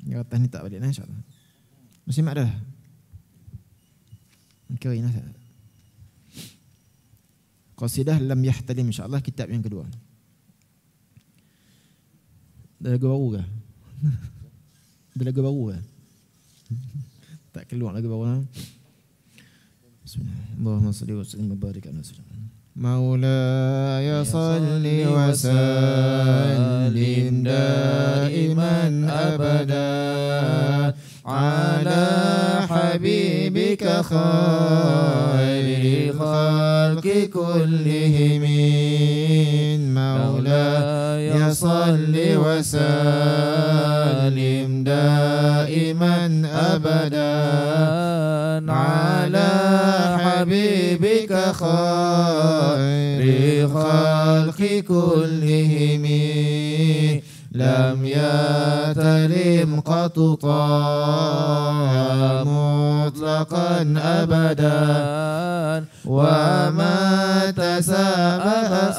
Yang atas ni tak balik dah insyaAllah. Masih mak dah. Kira ini lah. Qasidah Lam Yahtalim insyaAllah kitab yang kedua. Ada lagu baru ke? Ada lagu baru ke? Tak keluar lagu baru. Bismillah. Allahumma salli wa sallim wa barik ala sayyidina Maulaya salli wa sallim daiman abada ala habibika khairi khalqi kullihim Maulaya salli wa sallim daiman abada ala habibika khairi khalqi kullihim lam yatalim qatu mutlaqan abadan wa ma tasabaha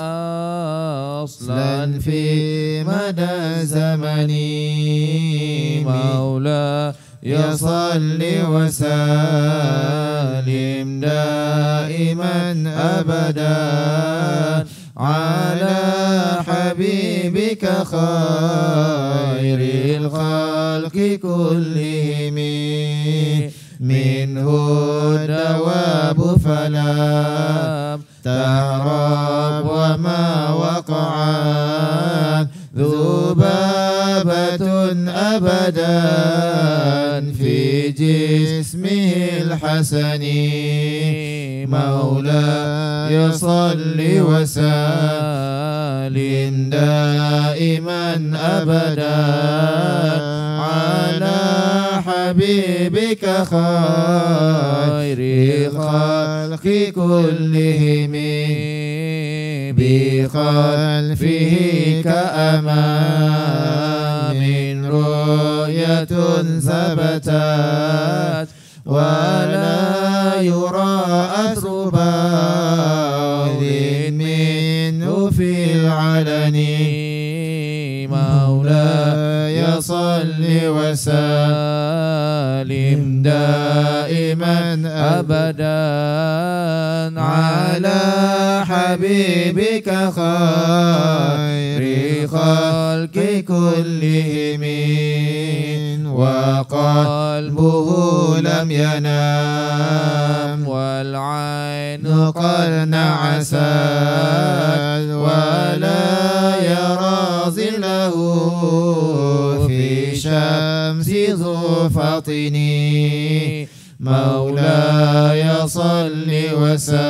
aslan fi mada zamani maula ya salli wa sallim daiman abadan ala habibika khairil khalqi kullihim minhu dawabu falam tahrab wa ma waqa'an dhubabatun abadan fi jismihil hasani maulaya salli wa sallim daiman abadan ala habibika khairi khalqi kullihim bi khalfihi ka'aman min ru'yatun sabatat wa la yura athru ba'dhin minhu fil alani maulaya salli wa sallim daiman abadan ala habibika khairi khalqi kullihim wa qalbuhu lam yanam wal aynu qad na'asat wa la yara zillahu fi syamsi dhu fatini مولاي صل وسلم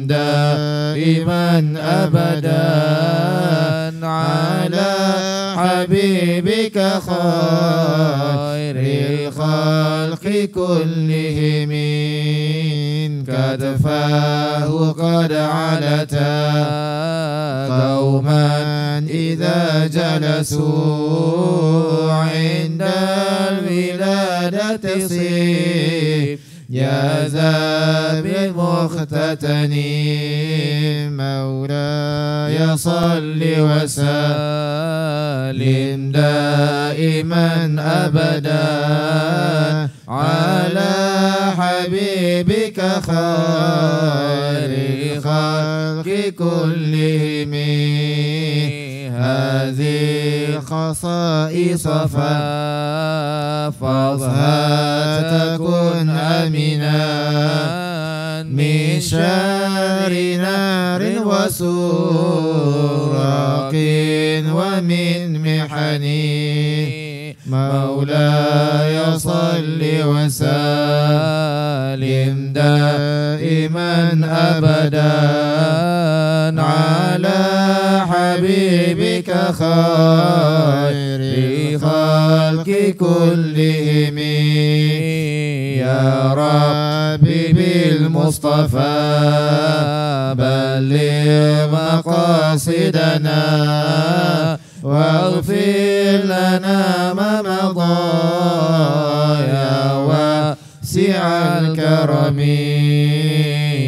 دائما أبدا على حبيبك خير الخلق كلهم كتفاه قد علتا قوما إذا جلسوا عند الولادة صيب يا ذا بالمختتن مولاي صل وسلم دائما أبدا على حبيبك خير الخلق كلهم هذه خصائص فاحفظها تكن أمنا من شر نار وسراق ومن محن مولاي صل وسلم دائما أبدا على حبيبك خير الخلق كلهم يا ربي بالمصطفى بلغ مقاصدنا واغفر لنا ما مضى يا واسع الكرم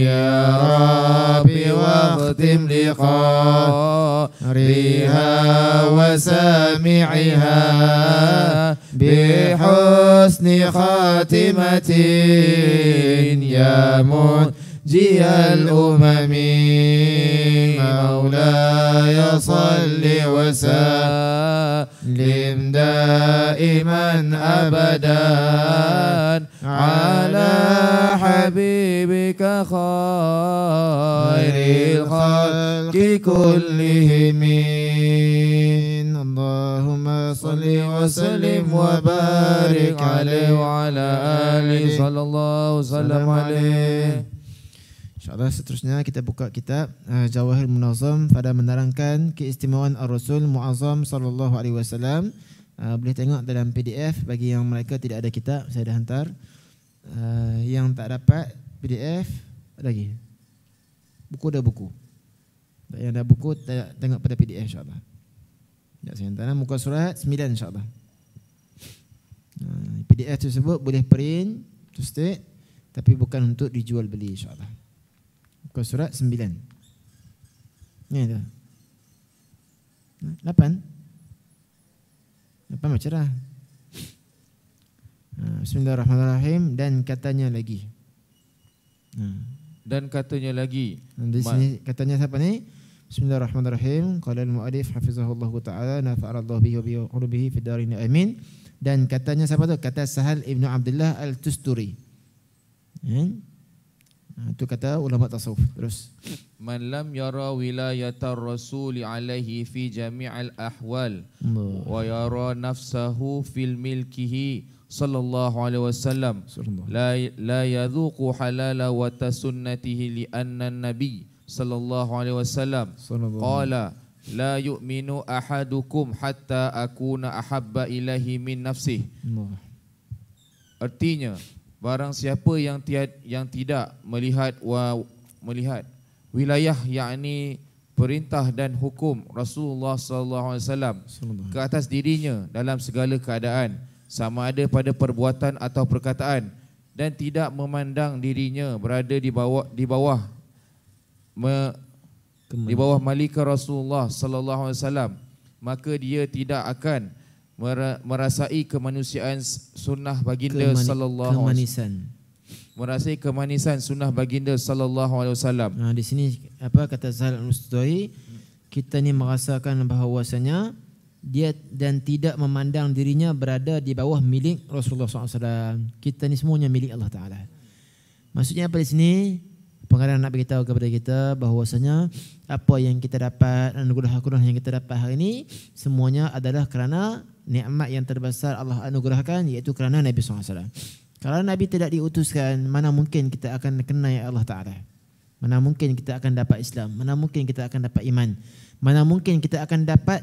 يا ربي واختم لقاء ريها وسامعها بحسن خاتمة يا منجي الأمم مولاي صل وسلم دائما أبدا على حبيبك خير الخلق كلهم اللهم صل وسلم وبارك عليه وعلى آله صلى الله وسلم عليه. InsyaAllah seterusnya kita buka kitab Jawahir Munazam pada menerangkan keistimewaan Ar-Rasul Muazzam sallallahu alaihi wasallam. Boleh tengok dalam PDF bagi yang mereka tidak ada kitab, saya dah hantar. Yang tak dapat PDF lagi. Buku dah buku. Yang dah buku tengok pada PDF insya-Allah. Ya, saya hantar muka surat 9 insya-Allah. PDF tersebut boleh print to state tapi bukan untuk dijual beli insya-Allah. Muka surat 9. Ni tu. 8 macam cerah. Bismillahirrahmanirrahim. Dan katanya lagi. Dan katanya lagi. Di sini katanya siapa ni? Bismillahirrahmanirrahim. Qala al-mu'allif hafizahullah ta'ala nafa'allahu bihi wa bi qulubihi fid darin amin. Dan katanya siapa tu? Kata Sahal Ibn Abdullah Al-Tusturi. Itu kata ulama tasawuf. Terus man lam yara wilayatar rasuli alaihi fi jami'al ahwal wa yara nafsahu fil milkihi sallallahu alaihi wasallam la yadhuqu halala wa tasunnatihi li anna nabi sallallahu alaihi wasallam qala la yu'minu ahadukum hatta akuna ahabba ilahi min nafsihi. Artinya barang siapa yang tidak melihat wilayah yakni perintah dan hukum Rasulullah sallallahu alaihi wasallam ke atas dirinya dalam segala keadaan sama ada pada perbuatan atau perkataan dan tidak memandang dirinya berada di bawah malika Rasulullah sallallahu alaihi wasallam, maka dia tidak akan merasai kemanusiaan sunnah baginda sallallahu alaihi wasallam. Merasai kemanisan sunnah baginda sallallahu alaihi wasallam. Di sini apa kata Sahal Al-Tusturi, kita ni merasakan bahawasanya dia dan tidak memandang dirinya berada di bawah milik Rasulullah SAW. Kita ni semuanya milik Allah Taala. Maksudnya apa di sini? Pengarang nak beritahu kepada kita bahawasanya apa yang kita dapat, anugerah-anugerah yang kita dapat hari ini semuanya adalah kerana nikmat yang terbesar Allah anugerahkan, iaitu kerana Nabi SAW. Kalau Nabi tidak diutuskan, mana mungkin kita akan kenal Allah Ta'ala? Mana mungkin kita akan dapat Islam? Mana mungkin kita akan dapat iman? Mana mungkin kita akan dapat,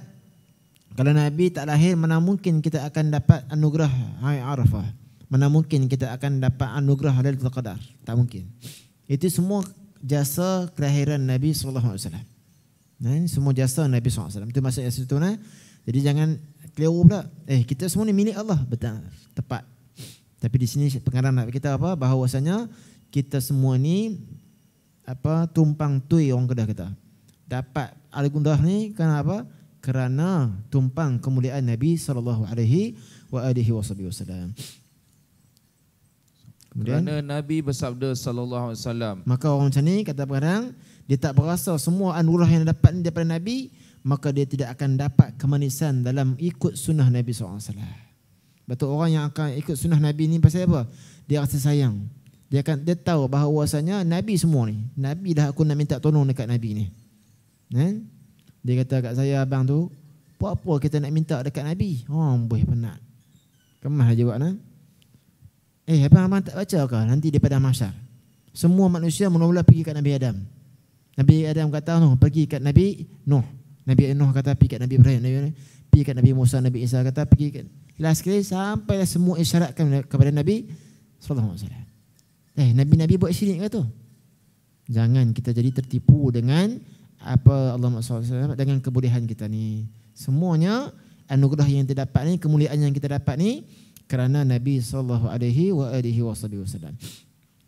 kalau Nabi tak lahir, mana mungkin kita akan dapat anugerah Hari Arafah? Mana mungkin kita akan dapat anugerah Lailatul Qadar? Tak mungkin. Itu semua jasa kelahiran Nabi SAW. Semua jasa Nabi SAW. Itu maksudnya situ. Jadi jangan keliru pula. Kita semua ni milik Allah. Betul, tepat. Tapi di sini pengarang nak kita apa? Bahawasanya kita semua ni tumpang tui orang Kedah kita. Dapat anugerah ni kerana apa? Kerana tumpang kemuliaan Nabi SAW. Kemudian, kerana Nabi bersabda sallallahu alaihi wasallam. Maka orang macam ni kata pengarang, dia tak berasa semua anugerah yang dapat daripada Nabi, maka dia tidak akan dapat kemanisan dalam ikut sunnah Nabi SAW. Betul, orang yang akan ikut sunnah Nabi ni pasal apa? Dia rasa sayang. Dia tahu bahawasanya Nabi semua ni, Nabi dah aku nak minta tolong dekat Nabi ni. Dia kata kat saya, abang tu, apa-apa kita nak minta dekat Nabi? Boleh penat. Kemah jawab nak. Abang tak baca ke? Nanti di padang mahsyar semua manusia mula-mula pergi kat Nabi Adam. Nabi Adam kata pergi kat Nabi Nuh. Nabi Nuh kata pergi kat Nabi Ibrahim. Pergi kat Nabi Musa, Nabi Isa kata pergi kat. Last sekali sampai semua isyaratkan kepada Nabi sallallahu alaihi wasallam. Nabi-nabi buat syirik ke tu? Jangan kita jadi tertipu dengan apa Allah SWT dengan kebolehan kita ni. Semuanya anugerah yang kita dapat ni, kemuliaan yang kita dapat ni kerana Nabi sallallahu alaihi wasallam.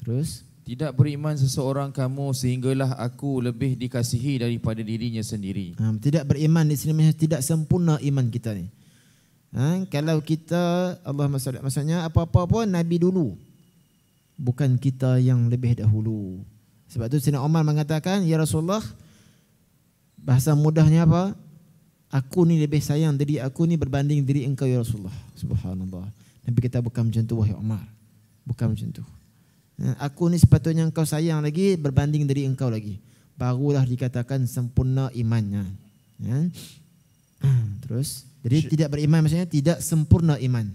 Terus Tidak beriman seseorang kamu sehinggalah aku lebih dikasihi daripada dirinya sendiri. Tidak beriman di sini maksudnya tidak sempurna iman kita ni. Kalau kita maksudnya apa-apa pun Nabi dulu, bukan kita yang lebih dahulu. Sebab tu Sayyidina Umar mengatakan, ya Rasulullah, bahasa mudahnya apa? Aku ni lebih sayang diri aku ni berbanding diri engkau ya Rasulullah. Subhanallah. Nabi kita bukan macam tu wahai Umar. Bukan macam tu. Aku ni sepatutnya engkau sayang lagi berbanding diri engkau lagi. Barulah dikatakan sempurna imannya. Terus, jadi tidak beriman maksudnya tidak sempurna iman.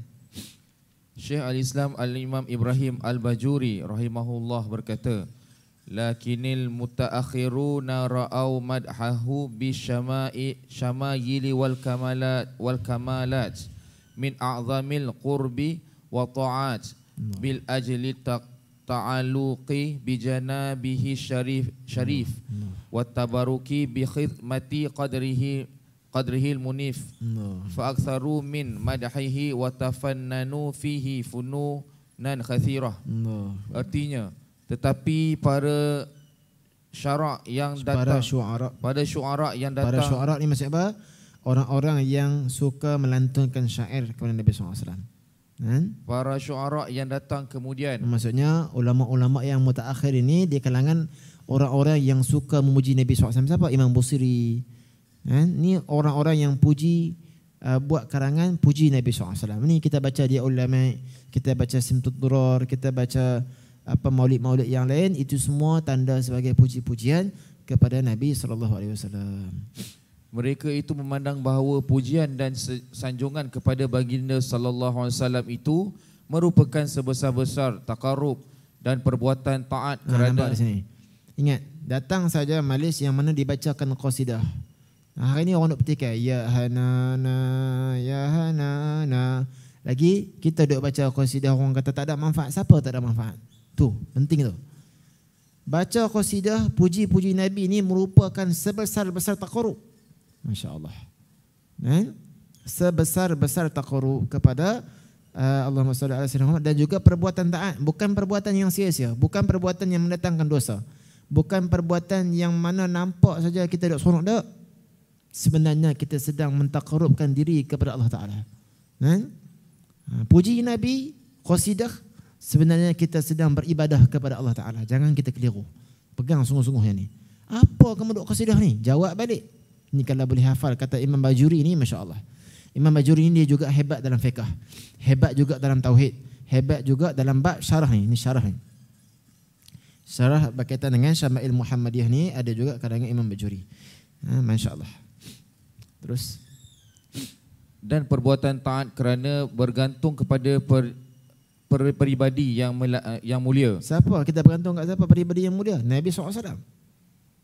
Syekh Al-Islam Al-Imam Ibrahim Al-Bajuri rahimahullah berkata, lakinil mutaakhiruna ra'au madhahu bisyamayili wal kamalat min a'zamil qurbi wa ta'at bil ajli ta'aluqi bi janabihi syarif wa tabaruki bi khidmati qadrihi munif fa aktsaru min madhihi wa tafannanu fihi fununan katsirah. Artinya, tetapi para syarak yang datang, pada syuara yang datang, para syuara ni maksud apa? Orang-orang yang suka melantunkan syair kepada Nabi SAW. Para syuara yang datang kemudian, maksudnya ulama-ulama yang mutaakhir ini di kalangan orang-orang yang suka memuji Nabi SAW. Siapa? Imam Busiri. Ni orang-orang yang puji, buat karangan puji Nabi SAW. Ni kita baca dia ulama, kita baca Simtud Durar, kita baca maulid-maulid yang lain, itu semua tanda sebagai puji-pujian kepada Nabi SAW. Mereka itu memandang bahawa pujian dan sanjungan kepada baginda sallallahu alaihi wasallam itu merupakan sebesar-besar takarrub dan perbuatan taat kerana nampak di sini. Ingat, datang saja majlis yang mana dibacakan qasidah. Hari ini orang nak petikai ya hanana ya hanana. Lagi kita duk baca qasidah orang kata tak ada manfaat. Siapa tak ada manfaat? Tu, penting tu. Baca qasidah puji-puji Nabi ini merupakan sebesar-besar taqarrub. Masya-Allah. Sebesar-besar taqarrub kepada Allahumma salli ala sayyidina Muhammad, dan juga perbuatan taat, bukan perbuatan yang sia-sia, bukan perbuatan yang mendatangkan dosa, bukan perbuatan yang mana nampak saja kita duk seronok dak. Sebenarnya kita sedang mentaqarrubkan diri kepada Allah Taala. Puji Nabi, qasidah, sebenarnya kita sedang beribadah kepada Allah Ta'ala. Jangan kita keliru. Pegang sungguh-sungguh yang ni. Apa kamu duk qasidah ni? Jawab balik. Ni kalau boleh hafal kata Imam Bajuri ni, Masya Allah. Imam Bajuri ni dia juga hebat dalam fiqh. Hebat juga dalam tauhid. Hebat juga dalam bab syarah ni. Ni syarah ni. Syarah berkaitan dengan Syama'il Muhammadiyah ni ada juga karangan Imam Bajuri. Masya Allah. Terus. Dan perbuatan taat kerana bergantung kepada peribadi yang mulia. Siapa? Kita bergantung kat siapa? Peribadi yang mulia, Nabi SAW.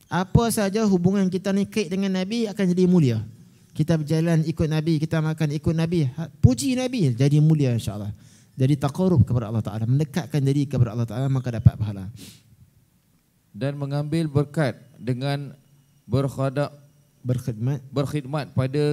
Apa saja hubungan kita ni kait dengan Nabi akan jadi mulia. Kita berjalan ikut Nabi, kita makan ikut Nabi, puji Nabi, jadi mulia insya-Allah. Jadi taqarrub kepada Allah Taala, mendekatkan diri kepada Allah Taala, maka dapat pahala. Dan mengambil berkat dengan berkhidmat pada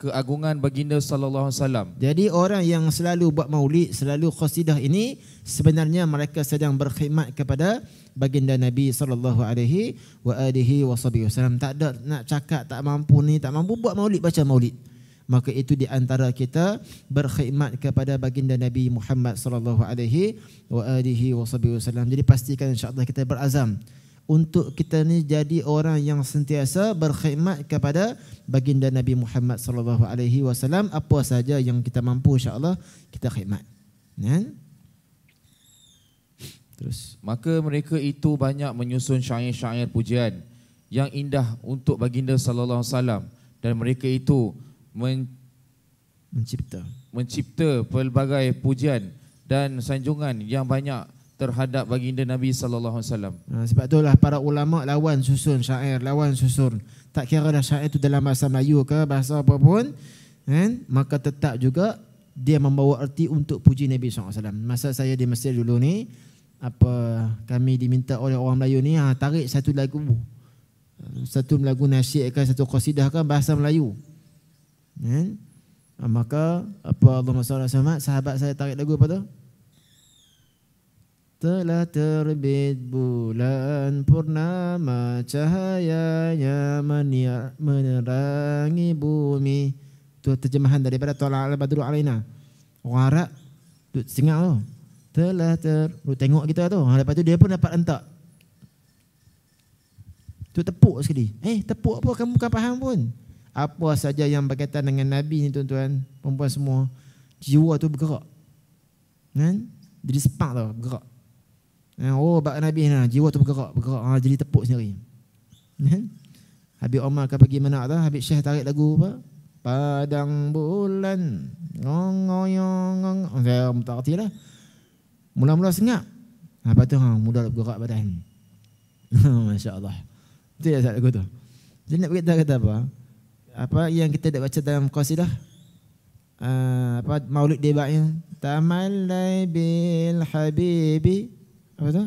keagungan baginda sallallahu alaihi wasallam. Jadi orang yang selalu buat maulid, selalu qasidah ini, sebenarnya mereka sedang berkhidmat kepada baginda Nabi sallallahu alaihi wasallam. Tak ada nak cakap tak mampu ni, tak mampu buat maulid, baca maulid. Maka itu di antara kita berkhidmat kepada baginda Nabi Muhammad sallallahu alaihi wasallam. Jadi pastikan insya-Allah kita berazam untuk kita ni jadi orang yang sentiasa berkhidmat kepada baginda Nabi Muhammad sallallahu alaihi wasallam. Apa saja yang kita mampu insya-Allah kita khidmat. Terus maka mereka itu banyak menyusun syair-syair pujian yang indah untuk baginda sallallahu alaihi wasallam, dan mereka itu mencipta pelbagai pujian dan sanjungan yang banyak terhadap baginda Nabi sallallahu alaihi wasallam. Sebab itulah para ulama lawan susun syair, lawan susun. Tak kira dah syair itu dalam bahasa Melayu ke bahasa apa pun, maka tetap juga dia membawa erti untuk puji Nabi sallallahu alaihi wasallam. Masa saya di Mesir dulu ni, kami diminta oleh orang Melayu ni tarik satu lagu nasyid ke satu qasidah ke bahasa Melayu. Maka Allahumma salli ala Muhammad, sahabat saya tarik lagu apa tu? telah terbit bulan purnama, cahayanya menerangi bumi. Itu terjemahan daripada Tala'al Badru Alaina. Orang Arab duk singap tu. Duk tengok kita tu. Lepas tu dia pun dapat entak. Tu tepuk sekali. Tepuk apa? Kamu bukan faham pun. Apa saja yang berkaitan dengan Nabi ni tuan-tuan, perempuan semua, jiwa tu bergerak. Kan? Jadi spark tau, bergerak. Bak Nabi ni, jiwa tu bergerak. Jadi tepuk sendiri. Kan? Habib Omar akan pergi mana tu? Habib Syekh tarik lagu apa? Padang bulan ngong. Saya tak kerti lah. Mula-mula senyap. Lepas tu mula bergerak badan. Masya Allah. Itu ya lagu tu. Jadi nak kata apa? Apa yang kita dah baca dalam qasidah? Maulid debaknya. Tamallai bil habibi. Apa tu?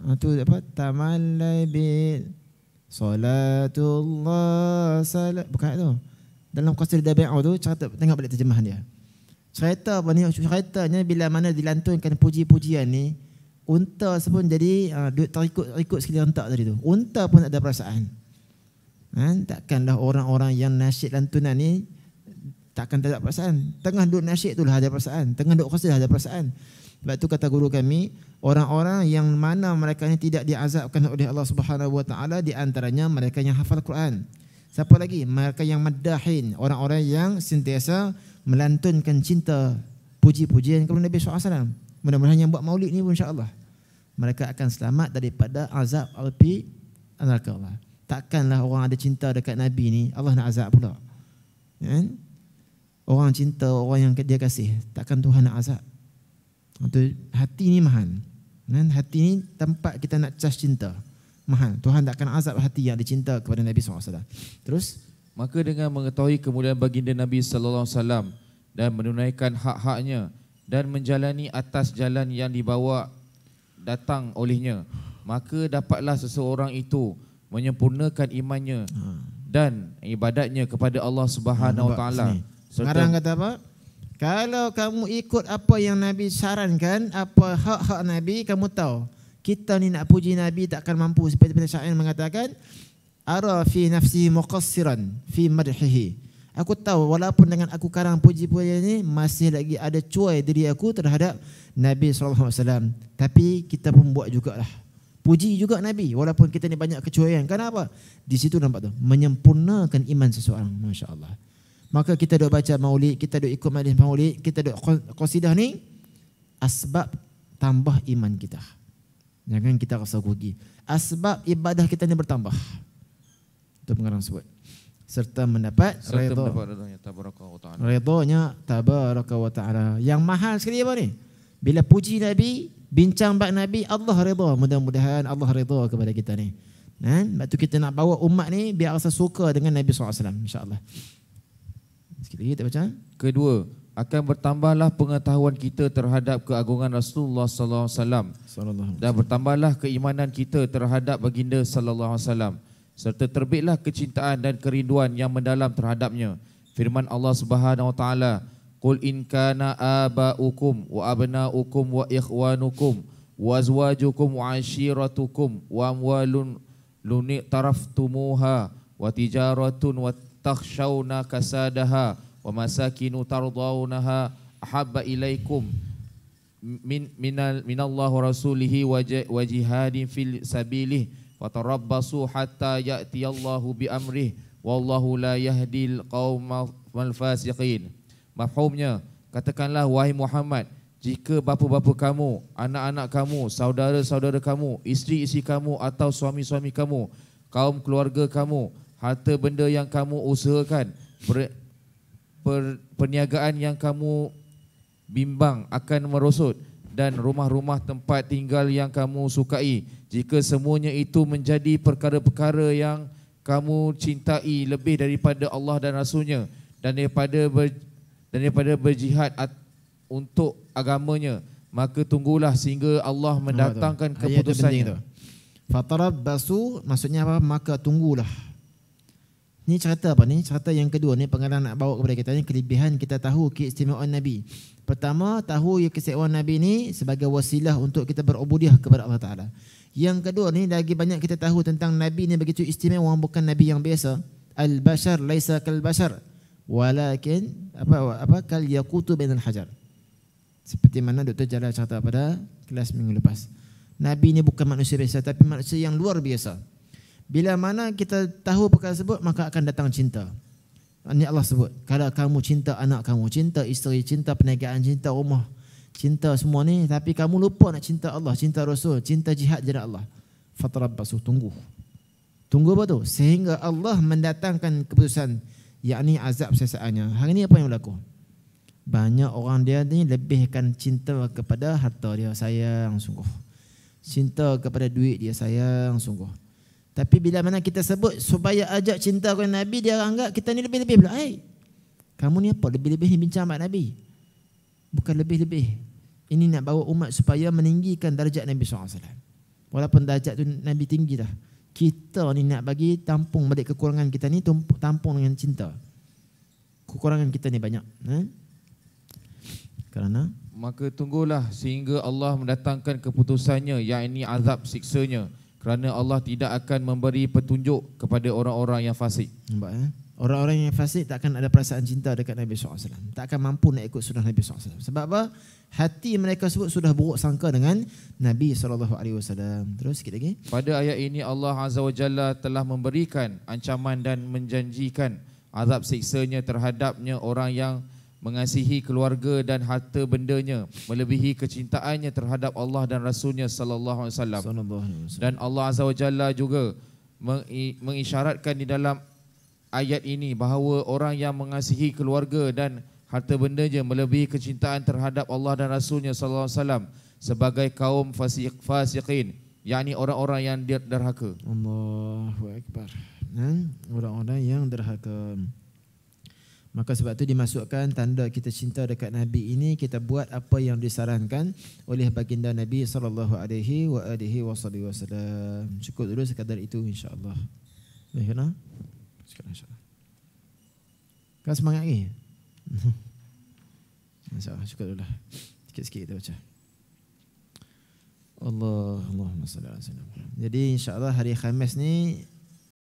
Itu apa? Tamallai bil salatullah salat. Bukan tu. Dalam qasidah Dabi'ah tu tengok balik terjemahan dia. Cerita apa ni? Ceritanya bila mana dilantunkan puji-pujian ni, unta pun jadi terikut sekali rentak tadi tu. Unta pun tak ada perasaan. Takkanlah orang-orang yang nasyid lantunan ni takkan tak ada perasaan. Tengah duduk nasyid tu lah ada perasaan. Tengah duduk qasidah ada perasaan. Sebab tu kata guru kami, orang-orang yang mana mereka ni tidak diazabkan oleh Allah Subhanahu Wa Taala, di antaranya mereka yang hafal Quran. Siapa lagi? Mereka yang maddahin, orang-orang yang sentiasa melantunkan cinta, puji-pujian kepada Nabi SAW. Mudah-mudahan yang buat maulid ni pun insya-Allah mereka akan selamat daripada azab api neraka Allah. Takkanlah orang ada cinta dekat Nabi ni Allah nak azab pula. Kan? Orang cinta orang yang dia kasih, takkan Tuhan nak azab. Itu hati ni mahal. Kan? Hati ni tempat kita nak cas cinta. Mahal. Tuhan takkan azab hati yang dicinta kepada Nabi SAW. Terus, maka dengan mengetahui kemuliaan baginda Nabi sallallahu alaihi wasallam dan menunaikan hak-haknya dan menjalani atas jalan yang dibawa datang olehnya, maka dapatlah seseorang itu menyempurnakan imannya dan ibadatnya kepada Allah Subhanahu Wa Taala. Sekarang kata apa? Kalau kamu ikut apa yang Nabi sarankan, apa hak-hak Nabi, kamu tahu kita ni nak puji Nabi takkan mampu. Seperti syair mengatakan, ara fi nafsi muqassiran fi madhihi. Aku tahu walaupun dengan aku karang puji-pujian ini masih lagi ada cuai diri aku terhadap Nabi SAW. Tapi kita pun buat jugalah. Puji juga Nabi walaupun kita ni banyak kecuaian. Kenapa? Di situ nampak tu, menyempurnakan iman seseorang. Masya-Allah. Maka kita duk baca maulid, kita duk ikut majlis maulid, kita duk qasidah ni asbab tambah iman kita. Jangan kita rasa rugi. Asbab ibadah kita ni bertambah. Itu pengarang sebut. Serta mendapat redha tabaraka wa ta'ala. Yang mahal sekali apa ni? Bila puji Nabi, bincang bab Nabi, Allah redha. Mudah-mudahan Allah redha kepada kita ni. Sebab tu kita nak bawa umat ni biar rasa suka dengan Nabi SAW, insya-Allah. Sikit lagi kita baca. Kedua, akan bertambahlah pengetahuan kita terhadap keagungan Rasulullah sallallahu alaihi wasallam dan bertambahlah keimanan kita terhadap baginda sallallahu alaihi wasallam, serta terbitlah kecintaan dan kerinduan yang mendalam terhadapnya. Firman Allah Subhanahu wa taala, "Qul in kana aba'ukum wa abna'ukum wa ikhwanukum wa azwajukum wa ashiratukum wa amwalun luni'taraftumuha wa tijaratun wa takhshawna kasadaha wa masakinu tardawnaha ahabba ilaikum minallahu rasulihi wa jihadin fil sabilih wa tarabbasu hatta ya'tiyallahu bi amrih wallahu la yahdil qaumal fasiqin." Mafhumnya, katakanlah wahai Muhammad, jika bapa-bapa kamu, anak-anak kamu, saudara-saudara kamu, isteri-isteri kamu atau suami-suami kamu, kaum keluarga kamu, harta benda yang kamu usahakan, perniagaan yang kamu bimbang akan merosot, dan rumah-rumah tempat tinggal yang kamu sukai, jika semuanya itu menjadi perkara-perkara yang kamu cintai lebih daripada Allah dan Rasulnya dan daripada berjihad untuk agamanya, maka tunggulah sehingga Allah mendatangkan keputusannya. Fatarabbasu maksudnya apa? Maka tunggulah. Ni cerita apa ni? Cerita yang kedua ni pengalaman nak bawa kepada kita ni, kelebihan kita tahu keistimewaan Nabi. Pertama, tahu keistimewaan Nabi ni sebagai wasilah untuk kita berubudiah kepada Allah Taala. Yang kedua ni, lagi banyak kita tahu tentang Nabi ni begitu istimewa, bukan Nabi yang biasa. Al-bashar laisa kal-bashar walakin kal yaqutu bainal hajar. Seperti mana Dr. Jalal cerita pada kelas minggu lepas. Nabi ni bukan manusia biasa, tapi manusia yang luar biasa. Bila mana kita tahu perkara tersebut, maka akan datang cinta. Ini Allah sebut, kalau kamu cinta anak kamu, cinta isteri, cinta perniagaan, cinta rumah, cinta semua ni, tapi kamu lupa nak cinta Allah, cinta Rasul, cinta jihad jalan Allah, fatarabbasu, tunggu. Tunggu apa tu? Sehingga Allah mendatangkan keputusan, yakni azab sesaatnya. Hari ni apa yang berlaku? Banyak orang dia ni lebihkan cinta kepada harta dia, sayang sungguh. Cinta kepada duit dia, sayang sungguh. Tapi bila mana kita sebut supaya ajak cinta kepada Nabi, dia anggap kita ni lebih-lebih pula. Kamu ni apa? Lebih-lebih ni bincang mak Nabi. Bukan lebih-lebih. Ini nak bawa umat supaya meninggikan darjat Nabi SAW. Walaupun darjat tu Nabi tinggi dah. Kita ni nak bagi tampung balik kekurangan kita ni, tampung dengan cinta. Kekurangan kita ni banyak. Kerana maka tunggulah sehingga Allah mendatangkan keputusannya, yakni azab siksanya. Kerana Allah tidak akan memberi petunjuk kepada orang-orang yang fasik. Nampak Orang-orang yang fasik tak akan ada perasaan cinta dekat Nabi SAW. Tak akan mampu nak ikut sunnah Nabi SAW. Sebab apa? Hati mereka sebut sudah buruk sangka dengan Nabi SAW. Terus sikit lagi. Pada ayat ini Allah Azza wa Jalla telah memberikan ancaman dan menjanjikan azab siksanya terhadapnya orang yang mengasihi keluarga dan harta bendanya melebihi kecintaannya terhadap Allah dan Rasulnya sallallahu alaihi wasallam. Dan Allah Azza wa Jalla juga mengisyaratkan di dalam ayat ini bahawa orang yang mengasihi keluarga dan harta bendanya melebihi kecintaan terhadap Allah dan Rasulnya sallallahu alaihi wasallam sebagai kaum fasiqin, yakni orang-orang yang derhaka. Allahu akbar. Orang-orang yang derhaka. Maka sebab itu dimasukkan tanda kita cinta dekat Nabi ini, kita buat apa yang disarankan oleh baginda Nabi SAW. Cukup dulu sekadar itu insya-Allah. Baik kena? Sekarang insya-Allah. Kau semangat lagi? Insya-Allah cukup dulu lah. Sikit-sikit kita baca. Allahumma salli ala sayyidina Muhammad. Jadi insya-Allah hari Khamis ni